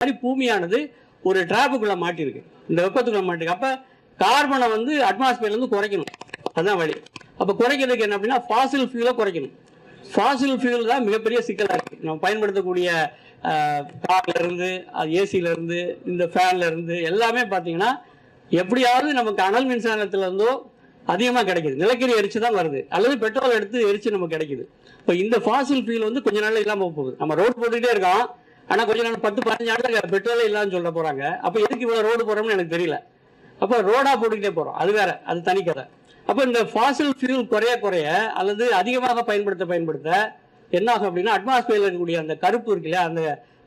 மாதிரி பூமியானது ஒரு டிராப்புக்குள்ள மாட்டிருக்கு, இந்த வெப்பத்துக்குள்ள மாட்டிருக்கு. அப்ப கார்பனை வந்து அட்மாஸ்பியர்ல இருந்து குறைக்கணும், அதுதான் வழி. அப்ப குறைக்கிறதுக்கு என்ன அப்படின்னா ஃபாசில் ஃபியூலை குறைக்கணும். ஃபாசில் ஃபியூல் தான் மிகப்பெரிய சிக்கலா இருக்கு. நம்ம பயன்படுத்தக்கூடிய கார்ல இருந்து ஏசில இருந்து இந்த ஃபேன்ல இருந்து எல்லாமே பார்த்தீங்கன்னா எப்படியாவது நமக்கு அனல் மின்சாரத்துல இருந்தோ அதிகமாக கிடைக்குது, நிலக்கரி எரிச்சு தான் வருது, அல்லது பெட்ரோல் எடுத்து எரிச்சு நமக்கு கிடைக்குது. இப்போ இந்த ஃபாசில் ஃபியூல் வந்து கொஞ்ச நாள் இல்லாமல் போகுது. நம்ம ரோடு போட்டுக்கிட்டே இருக்கோம், ஆனால் கொஞ்ச நாள் 10-15 ஆண்டுல பெட்ரோலே இல்லான்னு சொல்ல போறாங்க. அப்போ எதுக்கு இவ்வளோ ரோடு போறோம்னு எனக்கு தெரியல. அப்போ ரோடா போட்டுக்கிட்டே போறோம், அது வேற, அது தனி கதை. அப்போ இந்த ஃபாசில் ஃபியூல் குறைய குறைய அல்லது அதிகமாக பயன்படுத்த என்ன ஆகும் அப்படின்னா அட்மாஸ்பியர்ல இருக்கக்கூடிய அந்த கருப்பு இருக்கு இல்லையா, அந்த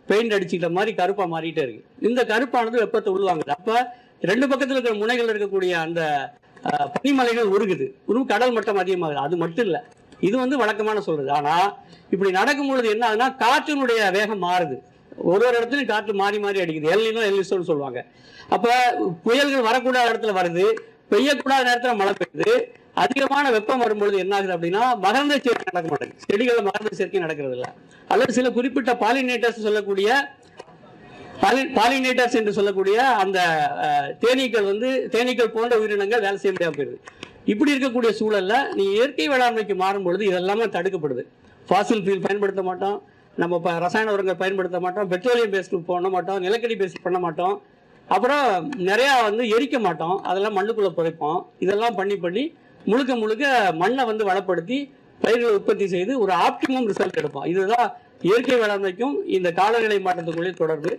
பெயிண்ட் அடிச்சுக்கிட்ட மாதிரி கருப்பா மாறிட்டே இருக்கு. இந்த கருப்பானது வெப்பத்தை உள்வாங்குது. அப்ப ரெண்டு பக்கத்தில் இருக்கிற முனைகள் இருக்கக்கூடிய அந்த பனிமலைகள் உருகுது, கடல் மட்டம் அதிகமாகுது. அது மட்டும் இல்ல, இது வந்து வழக்கமான சொல்றது. ஆனா இப்படி நடக்கும் பொழுது என்ன ஆகுதுன்னா காற்றினுடைய வேகம் மாறுது. ஒரு இடத்துலயும் காற்று மாறி மாறி அடிக்குது. எல்னினோன்னு சொல்லுவாங்க. அப்ப புயல்கள் வரக்கூடாத இடத்துல வருது, பெய்யக்கூடாத நேரத்தில் மழை பெய்யுது. அதிகமான வெப்பம் வரும்பொழுது என்ன ஆகுது அப்படின்னா மகரந்த சேர்க்கை நடக்க மாட்டேங்குது, செடிகள் மகரந்த சேர்க்கை நடக்கிறது இல்லை. அல்லது சில குறிப்பிட்ட பாலினேட்டர்ஸ் சொல்லக்கூடிய பாலினேட்டர்ஸ் என்று சொல்லக்கூடிய அந்த தேனீக்கள் போன்ற உயிரினங்கள் வேலை செய்ய முடியாம போயிருது. இப்படி இருக்கக்கூடிய சூழல்ல நீ இயற்கை வேளாண்மைக்கு மாறும் பொழுது இதெல்லாமே தடுக்கப்படுது. ஃபாசில் ஃபியூல் பயன்படுத்த மாட்டோம், நம்ம ரசாயன உரங்கள் பயன்படுத்த மாட்டோம், பெட்ரோலியம் பேஸ்ட் பண்ண மாட்டோம், நிலக்கரி பேஸ்ட் பண்ண மாட்டோம், அப்புறம் நிறைய வந்து எரிக்க மாட்டோம், அதெல்லாம் மண்ணுக்குள்ள புதைப்போம். இதெல்லாம் பண்ணி முழுக்க மண்ணை வந்து வளப்படுத்தி பயிர்களை உற்பத்தி செய்து ஒரு ஆப்டிமம் ரிசல்ட் எடுப்போம். இதுதான் இயற்கை வேளாண்மைக்கும் இந்த காலநிலை மாற்றத்துக்குள்ளே தொடர்பு.